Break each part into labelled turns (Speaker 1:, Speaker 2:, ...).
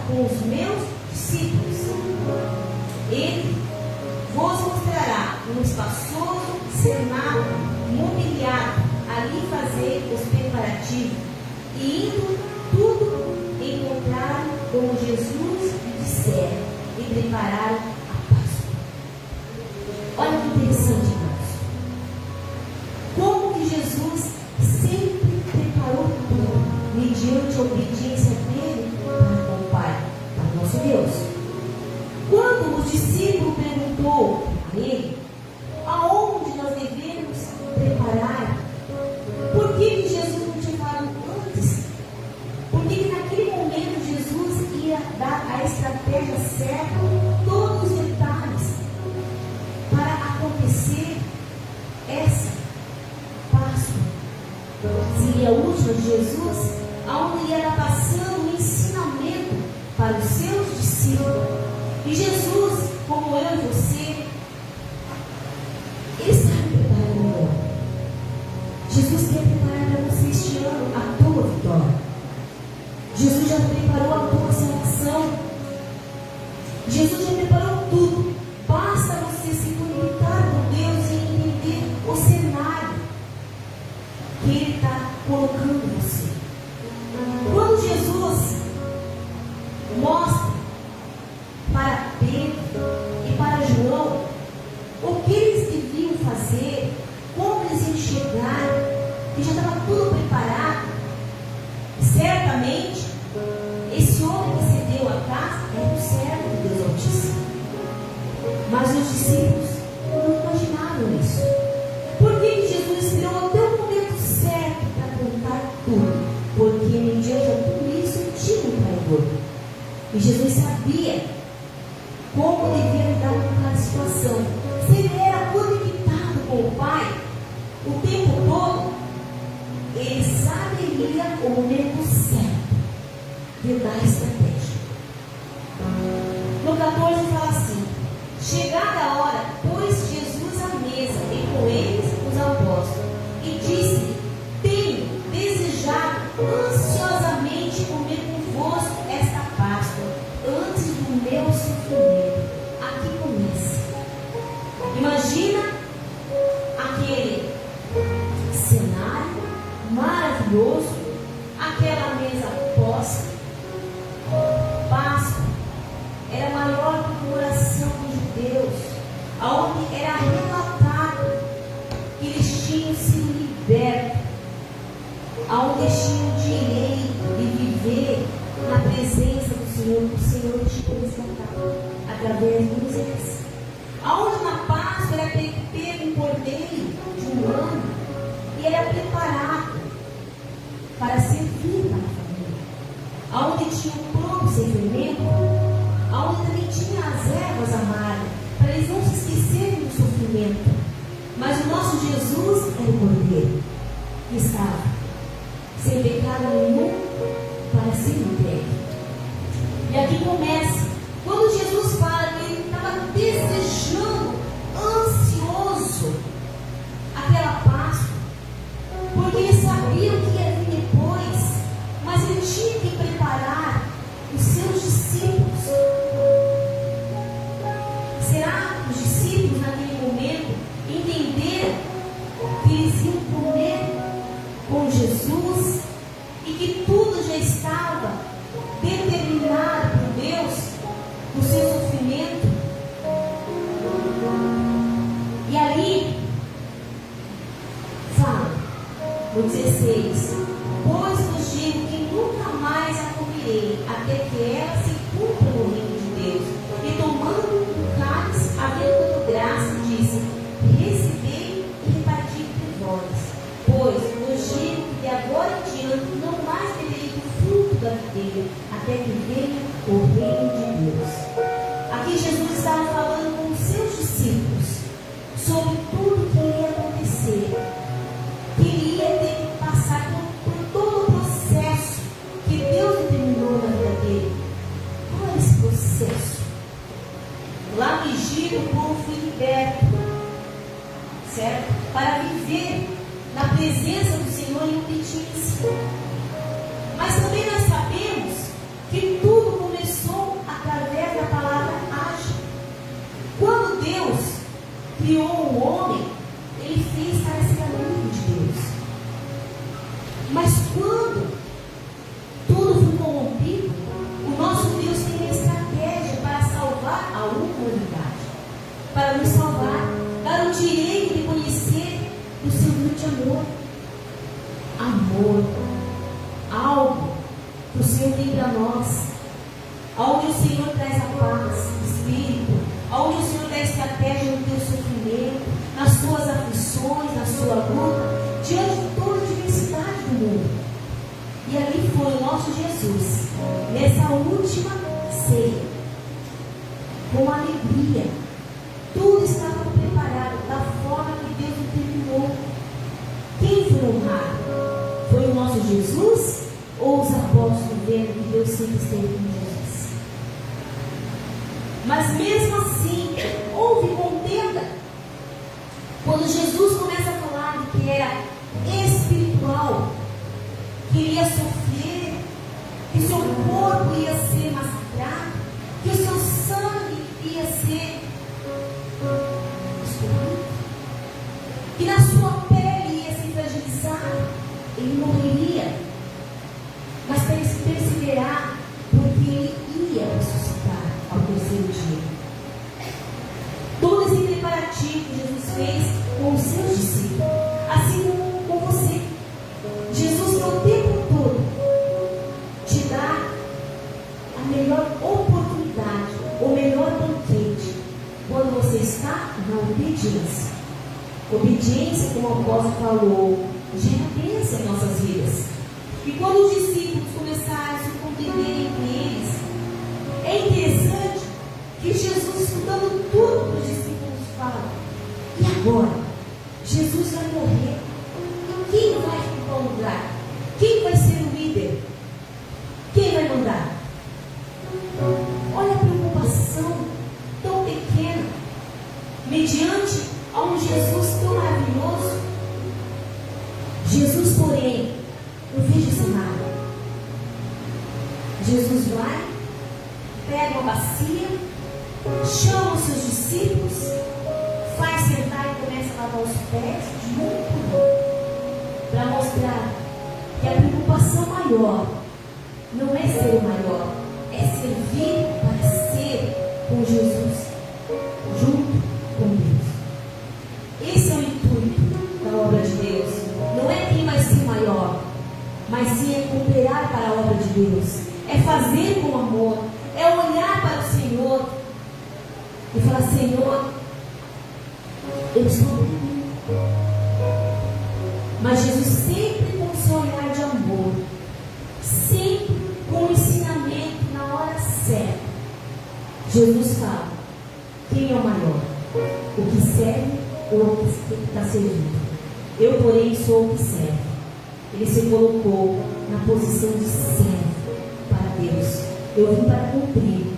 Speaker 1: com os meus discípulos. Ele vos mostrará um espaçoso cenáculo mobiliado, ali fazer os preparativos, e indo tudo encontrar como Jesus disser, e preparar a Páscoa. Olha que interessante, irmãos. Como que Jesus sempre preparou tudo mediante a obediência dele para com o Pai, para o nosso Deus. Quando o discípulo perguntou a ele aonde nós devemos preparar, por que Jesus não tinha falado antes? Porque naquele momento Jesus ia dar a estratégia certa, todos os detalhes, para acontecer essa Páscoa. Seria a última de Jesus, onde ia dar passando um ensinamento para os seus discípulos. E Jesus, como eu e você, ele sabe preparar o melhor. Jesus quer preparar para você este ano a tua vitória. Jesus já preparou a tua salvação. Jesus já preparou tudo. Basta você se conectar com Deus e entender o cenário que Ele está colocando você. Quando Jesus mostra para Pedro e para João o que eles deviam fazer, como eles iam chegar, que já estava tudo preparado, certamente esse homem que cedeu a casa era o servo de Deus Altíssimo. Mas os discípulos não imaginaram isso. Por que Jesus esperou até o momento certo para contar tudo? Porque mediante a tudo isso tinha um traidor. E Jesus sabia como devia lidar com cada situação. Se ele era conectado com o Pai o tempo todo, ele saberia o momento certo de dar a estratégia. No 14 fala assim: chegada a hora, pôs Jesus à mesa e com eles os apóstolos, e disse: tenho desejado ansiosamente comer convosco esta Páscoa antes do meu sofrimento. Aqui começa. Imagina aquele cenário maravilhoso, aquela mesa posta. Páscoa era maior do que o coração dos judeus, onde era relatado que eles tinham sido libertos, onde eles tinham o direito de viver na presença do Senhor, que o Senhor tinha resgatado através de Moisés. Aonde na Páscoa era pego um cordeiro de um ano e era preparado para servir para a família. Aonde tinha o pão sem fermento, aonde também tinha as ervas amargas, para eles não se esquecerem do sofrimento. Mas o nosso Jesus era o cordeiro que estava sem pecado nenhum para ser entregue. E aqui começa, quando Jesus fala que ele estava desejando, ansioso, aquela Páscoa, porque ele sabia o que ia vir depois, mas ele tinha que preparar os seus discípulos. Será que os discípulos naquele momento entenderam que eles iam comer com Jesus e que tudo já estava determinado por Deus, o seu sofrimento? E ali fala no 16: pois vos digo que nunca mais a comerei até que ela se cumpra no reino de Deus. E tomando um cálice, havendo dado graça, disse: recebei e reparti entre vós, pois vos digo que de agora em diante não mais beberei do fruto da videira até que venha o reino de Deus. Aqui Jesus estava falando com os seus discípulos sobre tudo que iria acontecer, que ele ia ter que passar por todo o processo que Deus determinou na vida dele. Qual é esse processo? Lá no Egito o povo foi liberto, certo? Para viver na presença do Senhor em obediência. Mas também nós sabemos que tudo começou quando tudo foi corrompido, o nosso Deus tem uma estratégia para salvar a humanidade, para nos salvar, dar o direito de conhecer o seu grande amor. Amor, algo que o Senhor tem para nós, onde o Senhor traz a paz, o Espírito, onde o Senhor dá estratégia no teu sofrimento, nas suas aflições, na sua luta, diante de toda a diversidade do mundo. E ali foi o nosso Jesus, nessa última ceia, com alegria. Tudo estava preparado da forma que Deus determinou. Quem foi honrado? Foi o nosso Jesus ou os apóstolos vendo que Deus sempre esteve com Jesus? Mas mesmo assim, houve contenda. Quando Jesus começa a falar de que era espiritual, que iria sofrer, que seu corpo ia ser massacrado, que o seu sangue ia ser escorrido, que na sua pele ia se fragilizar, ele morreria, mas para ele perseverar, porque ele ia ressuscitar ao terceiro dia. Todo esse preparativo que Jesus fez com os seus discípulos, assim como com você. Jesus quer o tempo todo te dar a melhor oportunidade, o melhor banquete, quando você está na obediência. Obediência, como o apóstolo falou, gera bênção em nossas vidas. E quando os discípulos começaram a se compreender entre eles, é interessante que Jesus, escutando tudo que os discípulos falam, e agora? Jesus vai morrer. E quem vai ocupar o lugar? Quem vai ser o líder? Quem vai mandar? Olha a preocupação tão pequena, mediante a um Jesus tão maravilhoso. Jesus, porém, não fez isso nada. Jesus vai, pega uma bacia, chama os seus discípulos, faz sentar e começa a lavar os pés de um por um, para mostrar que a preocupação maior não é ser o maior, é servir para ser com Jesus, junto com Deus. Esse é o intuito da obra de Deus. Não é quem vai ser maior, mas sim é cooperar para a obra de Deus, é fazer com amor, é olhar para o Senhor e falar: Senhor, eu estou bem. Mas Jesus sempre com o seu olhar de amor, sempre com o ensinamento na hora certa. Jesus fala: quem é o maior? O que serve ou o que está servindo? Eu, porém, sou o que serve. Ele se colocou na posição de servo para Deus. Eu vim para cumprir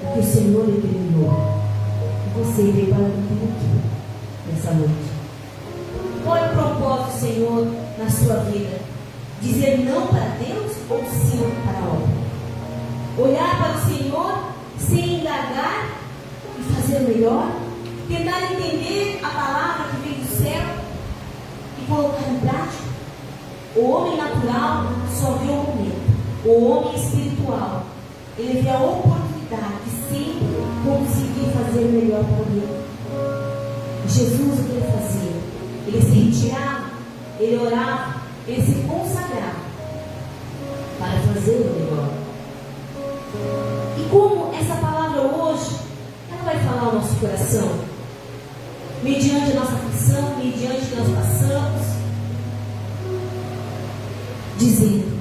Speaker 1: o que o Senhor determinou. E você veio para cumprir o que nessa noite? Qual é o propósito do Senhor na sua vida? Dizer não para Deus ou sim para a obra? Olhar para o Senhor sem indagar e fazer o melhor? Tentar entender a palavra que vem do céu e colocar em prática? O homem natural só vê o momento. O homem espiritual, ele vê a oportunidade de sempre conseguir fazer o melhor por ele. Jesus, o que ele fazia? Ele se retirava, ele orava, ele se consagrava para fazer o melhor. E como essa palavra hoje, ela vai falar ao nosso coração, mediante a nossa aflição, mediante o que nós passamos, dizendo: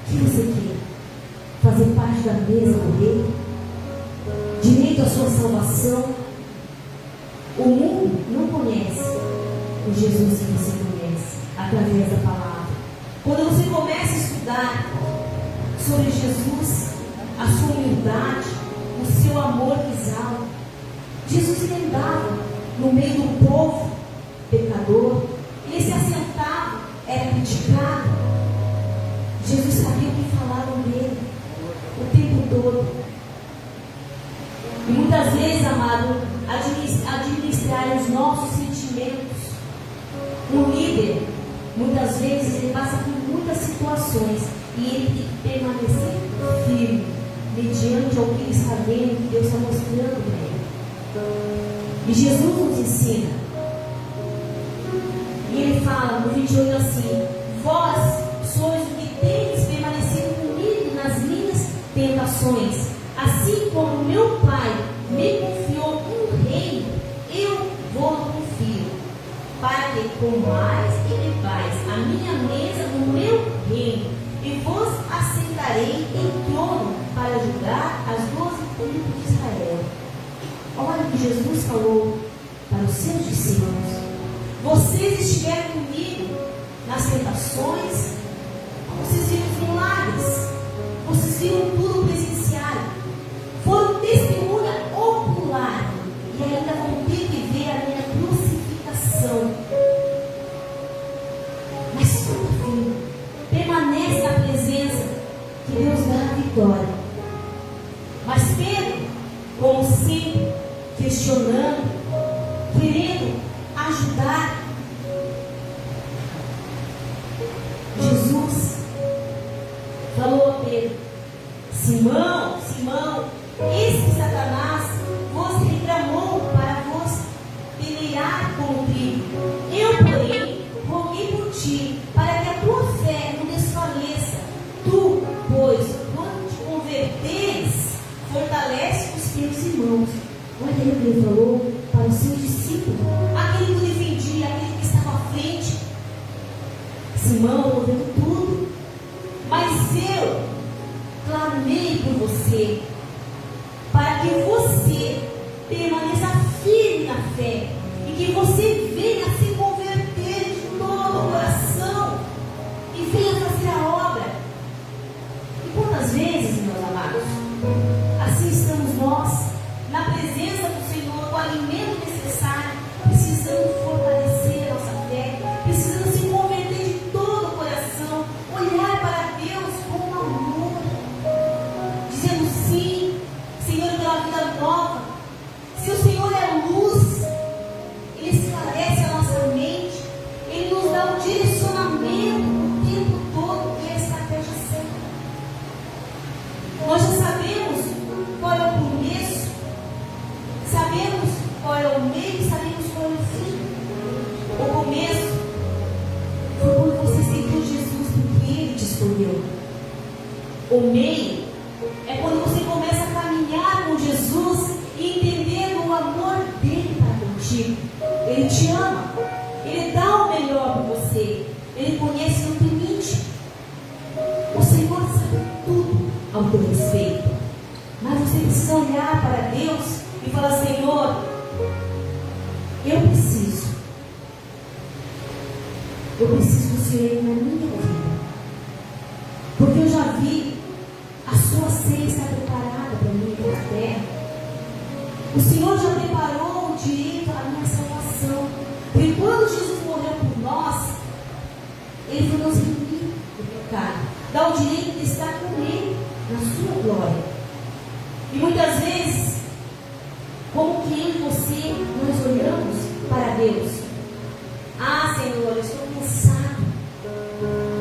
Speaker 1: que você quer fazer parte da mesa do rei, direito à sua salvação. O mundo não conhece o Jesus que você conhece através da palavra. Quando você começa a estudar sobre Jesus, a sua humildade, o seu amor que exala, Jesus ele andava no meio do povo pecador, ele se assentava, era criticado. Jesus sabia o que falavam dele o tempo todo. E muitas vezes, amado, administrar os nossos sentimentos. Um líder, muitas vezes, ele passa por tentações. E ele tem que permanecer firme, mediante ao que ele está vendo, que Deus está mostrando para ele. E Jesus nos ensina. E ele fala no 28 assim: vós sois o que tendes permanecido comigo nas minhas tentações, assim como meu Pai me confiou um reino, eu vos confio, para que comais e bebais a minha mesa no meu reino, e vos assentarei em trono para julgar as 12 tribos de Israel. Olha o que Jesus falou para os seus discípulos: vocês estiveram comigo nas tentações, vocês viram os milagres, vocês viram tudo presencial, foram testemunha ocular, e ainda vão ter que ver a minha crucificação. Mas fica firme, permanece na presença, que Deus dá a vitória. Mas Pedro, como sempre, questionando, querendo ajudar, Jesus falou a Pedro: Simão, Simão, eis que Satanás vos reclamou para vos peneirar como trigo. Eu, porém, roguei por ti, para que a tua fé não desfaleça. Tu, pois, quando te converteres, fortalece os teus irmãos. Olha o que ele falou para os seus discípulos, aquele que defendia, aquele que estava à frente. Simão, eu estou vendo tudo, mas eu clamei por você, para que você permaneça firme na fé, e que você venha se converter de todo o coração, e venha fazer a obra. E quantas vezes, meus amados, assim estamos nós, na presença do Senhor, com o alimento necessário, precisamos fortalecer a nossa fé, precisamos se converter de todo o coração, olhar para Deus com amor, dizendo sim, Senhor, pela vida nova. Se o Senhor é luz, Ele esclarece a nossa mente, Ele nos dá um direcionamento o tempo todo, que é a estratégia certa. Nós já sabemos qual é o começo, sabemos qual é o meio, sabemos qual é o fim. O começo foi quando você aceitou Jesus, porque Ele te escolheu. O meio é quando você começa a caminhar com Jesus e entendendo o amor dele para contigo. Ele te ama, Ele dá o melhor para você, Ele conhece o teu limite. O Senhor sabe tudo ao teu respeito, mas você precisa olhar para Deus e falar: Senhor, eu preciso do Senhor na minha vida, porque eu já vi a sua ceia estar preparada para mim na terra. O Senhor já preparou o direito à minha salvação, porque quando Jesus morreu por nós, Ele foi nos redimir do pecado, dá o direito de estar com Ele na sua glória. E muitas vezes, como que eu e você, nós olhamos para Deus: ah, Senhor, eu estou cansado.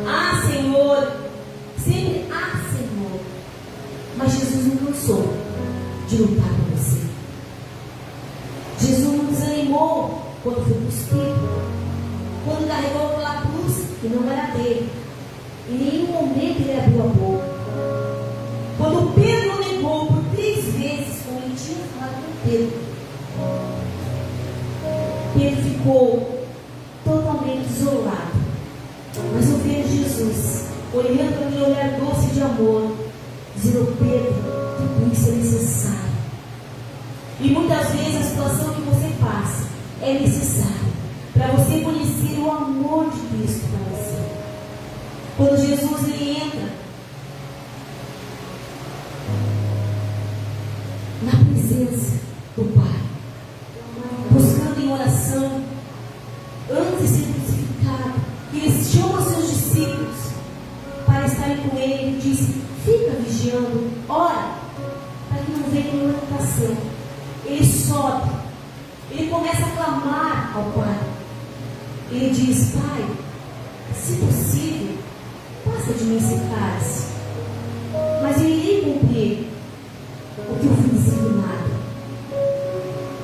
Speaker 1: Ah, Senhor, sempre Senhor. Mas Jesus não cansou de lutar por você. Jesus não desanimou quando foi cuspido, quando carregou aquela cruz que não era dele. Em nenhum momento ele abriu a boca. Quando Pedro negou por 3 vezes, como ele tinha falado com Pedro, Pedro ficou totalmente isolado. Mas eu vejo Jesus olhando para mim, olhar doce de amor, dizendo: Pedro, tudo isso é necessário. E muitas vezes a situação que você passa é necessária para você conhecer o amor de Cristo para você. Quando Jesus ele entra na presença do Pai, buscando em oração, antes de ser crucificado, ele chama seus discípulos para estarem com ele. Ele diz: fica vigiando, ora, para que não venha nenhuma tentação. Ele sobe, ele começa a clamar ao Pai. Ele diz: Pai, se possível, passa afasta de mim esse cálice, mas eu irei cumprir o que eu fui designado.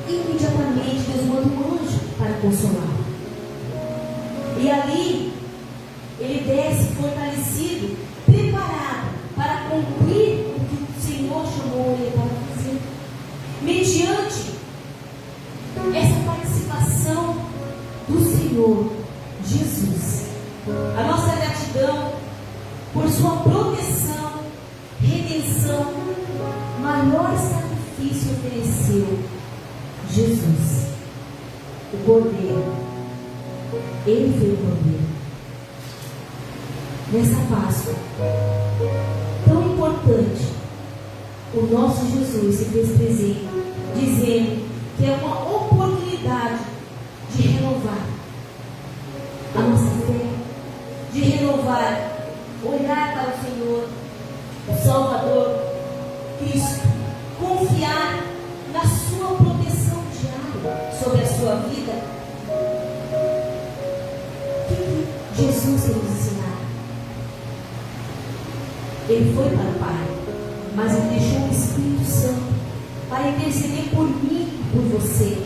Speaker 1: Imediatamente Deus manda um anjo para consolar. E ali ele desce fortalecido, preparado para cumprir o que o Senhor chamou ele para fazer. Mediante essa participação do Senhor Jesus, a nossa gratidão por sua proteção, redenção, maior sacrifício ofereceu Jesus, o Cordeiro. Ele foi o Cordeiro. Nessa Páscoa tão importante, o nosso Jesus se fez presente, dizendo que é uma oportunidade de renovar a nossa fé, de renovar, olhar para o Senhor, o Salvador, Cristo, confiar na sua proteção diária sobre a sua vida. O que Jesus quer nos ensinar? Ele foi para o Pai, mas ele deixou o Espírito Santo para interceder por mim e por você,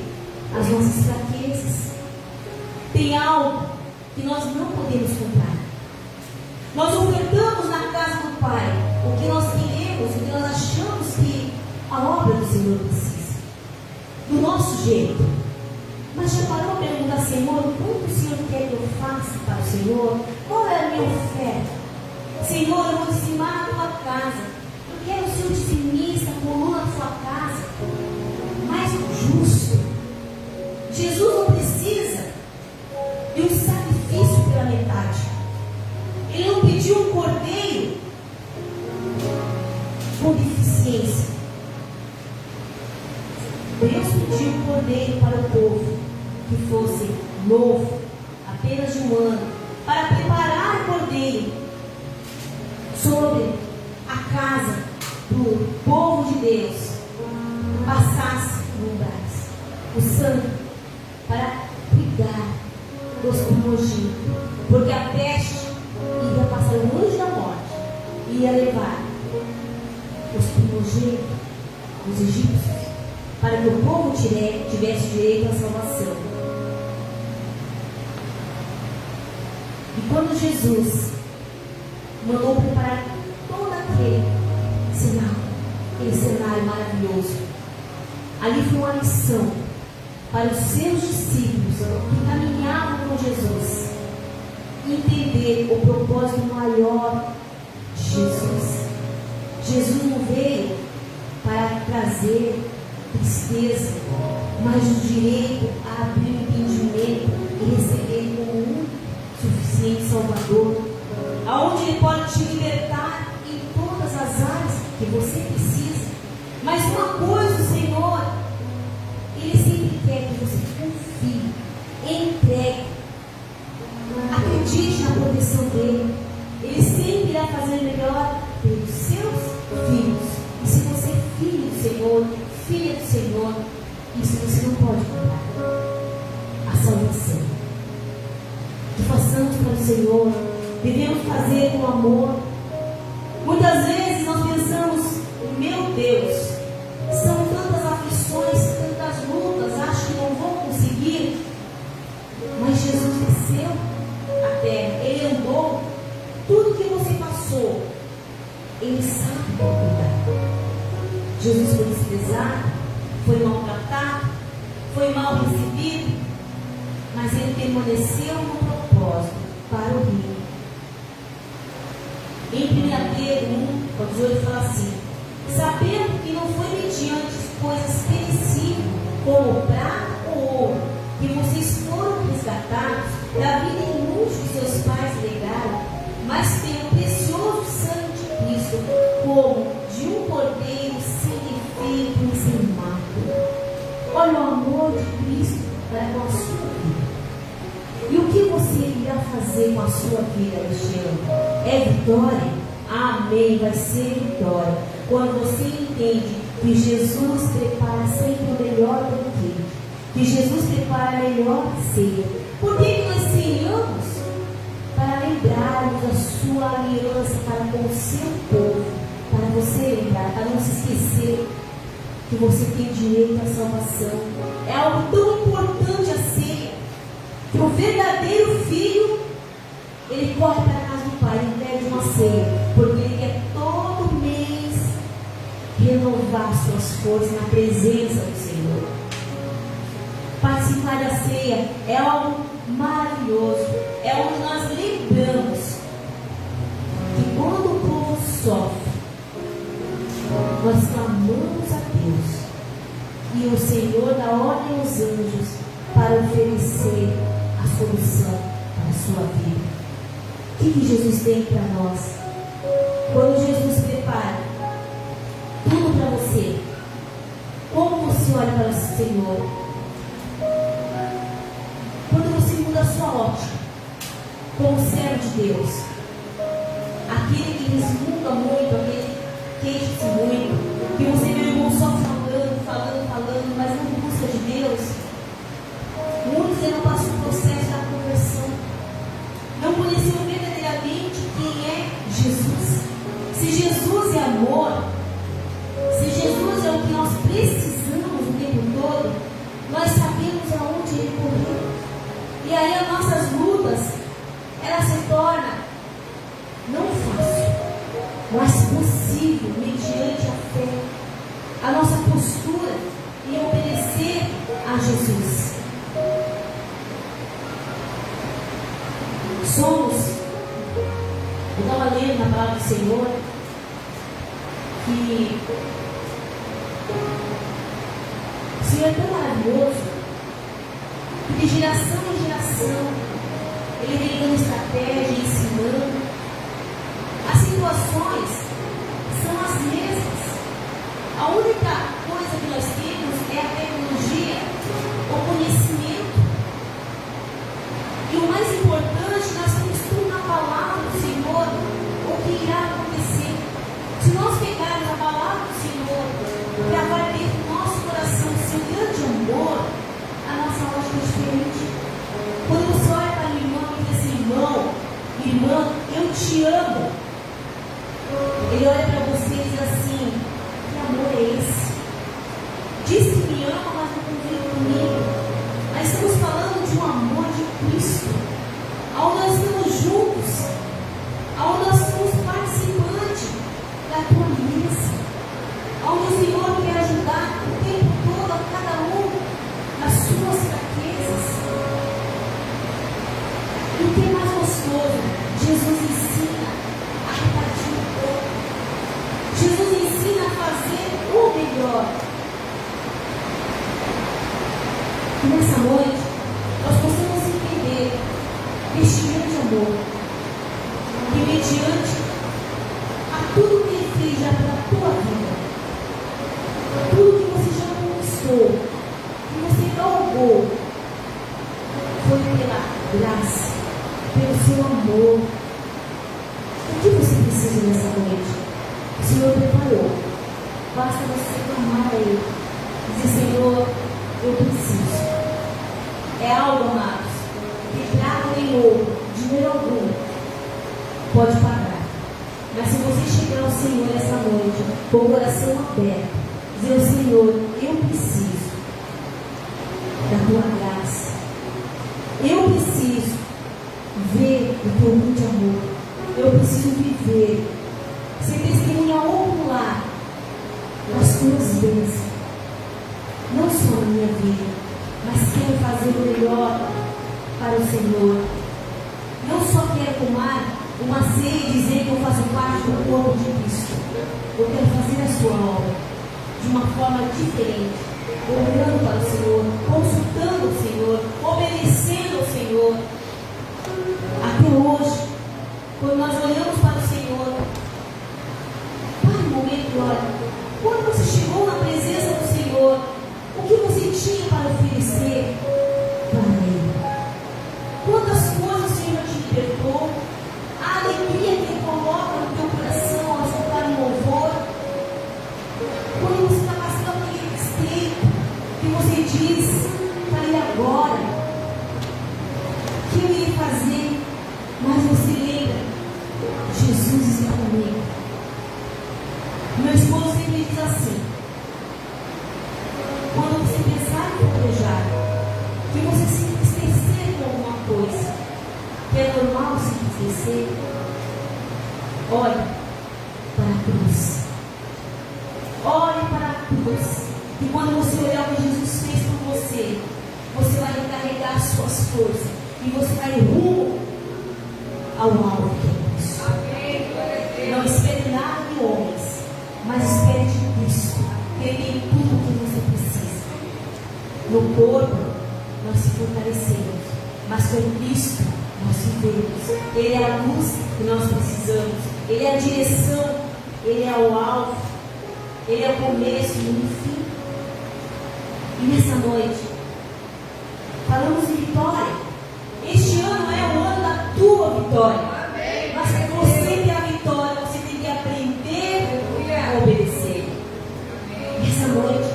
Speaker 1: as nossas fraquezas. Tem algo que nós não podemos comprar. Nós ofertamos na casa do Pai o que nós queremos, o que nós achamos que a obra do Senhor precisa, do nosso jeito. Mas já parou para perguntar, Senhor, quanto o Senhor quer que eu faça para o Senhor? Qual é a minha oferta? Senhor, eu vou dizimar a tua casa. Eu quero ser o dizimista, a coluna da tua casa. Mais justo. Jesus não precisa de um sacrifício pela metade. Ele não pediu um cordeiro com deficiência. Deus pediu um cordeiro para o povo que fosse novo, apenas de um ano, para preparar o cordeiro sobre a casa do povo de Deus, passasse no umbrais o sangue para cuidar dos primogênitos, porque a peste ia passar, o anjo da morte ia levar os primogênitos, os egípcios, para que o povo tivesse direito à salvação. E quando Jesus mandou preparar todo aquele cenário maravilhoso, ali foi uma lição para os seus discípulos que caminhavam com Jesus entender o propósito maior de Jesus. Jesus não veio para trazer tristeza, mas o direito a abrir o entendimento e receber como um suficiente Salvador, aonde Ele pode te libertar em todas as áreas que você precisa. Mas uma coisa, o Senhor, Ele sempre quer que você confie, entregue, acredite na proteção dEle. Ele sempre irá fazer melhor pelos seus filhos. E se você é filho do Senhor, filha do Senhor, isso você não pode comprar. A salvação que façamos para o Senhor, devemos fazer com amor. Muitas vezes nós pensamos, meu Deus, são tantas aflições, tantas lutas, acho que não vou conseguir. Mas Jesus desceu a terra, Ele andou, tudo que você passou, Ele sabe como cuidar. Jesus foi desprezado, foi maltratado, foi mal recebido, mas Ele permaneceu no propósito para o reino. Em 1 Pedro 1:18 fala assim: sabendo que não foi mediante coisas perecíveis, como prata ou ouro, que vocês foram resgatados da vida inútil que seus pais legaram, mas pelo precioso sangue de Cristo, como de um cordeiro sem defeito e sem mácula. Olha o amor de Cristo para com a sua vida. E o que você irá fazer com a sua vida este ano? É vitória? Amém, vai ser vitória. Quando você entende que Jesus prepara sempre o melhor banquete, que Jesus prepara a melhor ceia. Por que nós ceiamos? Para lembrar lembrarmos da sua aliança para com o seu povo, para você lembrar, para não se esquecer que você tem direito à salvação. É algo tão importante a ceia, que o verdadeiro filho, ele corre para a casa do pai, ele pede uma ceia, porque ele quer todo mês renovar suas forças na presença do Senhor. Participar da ceia é algo maravilhoso, é onde nós lembramos que quando o povo sofre, nós clamamos a Deus e o Senhor dá ordem aos anjos para oferecer a solução para a sua vida. O que Jesus tem para nós? Quando Jesus prepara tudo para você, como você olha para o Senhor? Quando você muda a sua ótica como servo de Deus, aquele que resmunga muito, aquele que queixa-se muito, que você, meu irmão, só falando, mas não busca de Deus. Muitos não passam o processo da conversão, não conheceram verdadeiramente quem é Jesus. Se Jesus é amor, se Jesus é o que nós precisamos o tempo todo, nós sabemos aonde Ele correu. E aí as nossas lutas, ela se torna não fácil, mas possível, mediante a fé, a nossa postura em obedecer a Jesus. Somos, eu estava lendo na palavra do Senhor, que o Senhor é tão maravilhoso, que de geração em geração Ele vem dando estratégia, ensinando. As situações são as mesmas. A única coisa que nós temos é a tecnologia, o conhecimento. E o mais importante, nós temos tudo na palavra do Senhor, o que irá acontecer. Se nós pegarmos a palavra do Senhor, gravar dentro do nosso coração o seu grande amor, a nossa lógica é diferente. Quando você olha para o irmão e diz assim: irmão, irmã, eu te amo. Ele olha para você e diz assim: que amor é esse? Diz que me ama, mas não convive comigo. Nós estamos falando de um amor de Cristo, onde nós estamos juntos, onde nós somos participantes da tua mesa, onde o Senhor quer ajudar o tempo todo a cada um nas suas fraquezas. E o que é mais gostoso? Jesus ensina a repartir o pão. Jesus ensina a fazer o melhor. E nessa noite, nós possamos entender este grande amor, que mediante a tudo que Ele fez já pela tua vida, tudo que você já conquistou, que você galgou, foi pela graça, pelo seu amor. O que você precisa nessa noite? O Senhor preparou. Basta você clamar a Ele. Dizer: Senhor, eu preciso. É algo, amados, que prata nem ouro, dinheiro algum, pode pagar. Mas se você chegar ao Senhor essa noite, com o coração aberto, dizer: Senhor, eu preciso da tua graça. Eu preciso ver o teu grande amor. Eu preciso viver, ser testemunha ocular das tuas bênçãos. Não só na minha vida, mas quero fazer o melhor para o Senhor. Não só quero tomar uma ceia e dizer que eu faço parte do corpo de Cristo. Eu quero fazer a sua obra de uma forma diferente, olhando para o Senhor, consultando o Senhor, obedecendo ao Senhor. Até hoje, quando nós olhamos para o Senhor, para um momento, olha, quando você chegou na presença do Senhor, o que você tinha para oferecer para Ele? Quantas coisas o Senhor te libertou? A alegria que Ele coloca no teu coração ao escutar um louvor. Quando você está passando aquele estreito, que você diz para Ele agora, o que eu ia fazer? Mas você lembra esquecer. Olhe para a cruz. Olhe para a cruz. E quando você olhar o que Jesus fez por você, você vai recarregar suas forças. E você vai rumo ao alvo que é Cristo. Não espere nada de homens, mas espere de Cristo. Ele tem tudo o que você precisa. No corpo, nós se fortalecemos, mas com Cristo nós vivemos. Ele é a luz que nós precisamos. Ele é a direção. Ele é o alvo. Ele é o começo e o fim. E nessa noite, falamos de vitória. Este ano é o ano da tua vitória. Mas para você ter a vitória, você tem que aprender a obedecer. Nessa noite,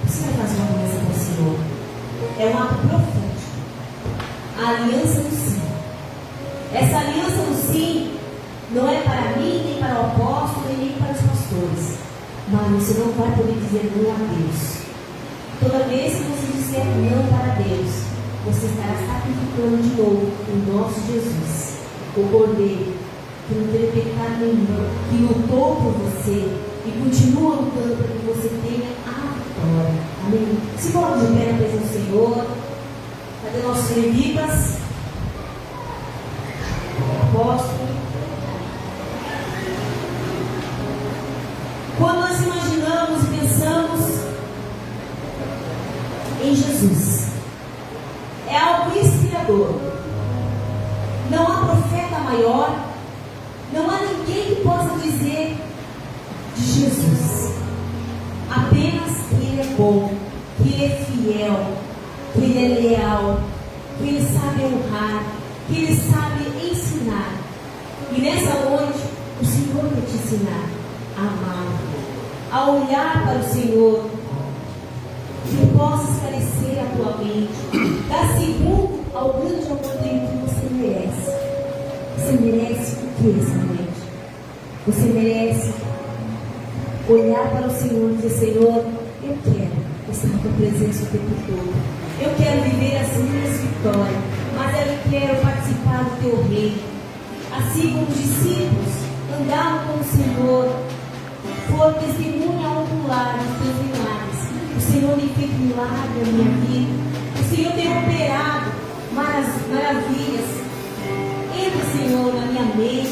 Speaker 1: você vai fazer uma aliança com o Senhor. É um ato profético. A aliança do sim. Essa aliança do sim não é para mim, nem para o apóstolo, nem para os pastores. Mas você não vai poder dizer não a Deus. Toda vez que você disser não para Deus, você estará sacrificando de novo o nosso Jesus, o Cordeiro, que não teve pecado nenhum, que lutou por você e continua lutando para que você tenha a vitória. Amém? Se coloque de pé na presença do Senhor. Cadê nossos levitas? Apóstolo. Quando nós imaginamos e pensamos em Jesus, é algo inspirador. Não há profeta maior, não há ninguém que possa dizer de Jesus. Apenas que Ele é bom, que Ele é fiel, que Ele é leal, que Ele sabe honrar, que Ele sabe ensinar. E nessa noite, o Senhor vai te ensinar a amar, a olhar para o Senhor, que possa esclarecer a tua mente, dar segundo ao grande amor dele que você merece. Você merece o que essa noite? Você merece olhar para o Senhor e dizer: Senhor, eu quero estar na tua presença o tempo todo. Eu quero viver as minhas vitórias, mas eu quero participar do teu reino. Assim como os discípulos andavam com o Senhor, foram testemunha ocular dos teus milagres. O Senhor tem feito milagre na minha vida. O Senhor tem operado maravilhas. Entra, Senhor, na minha mente,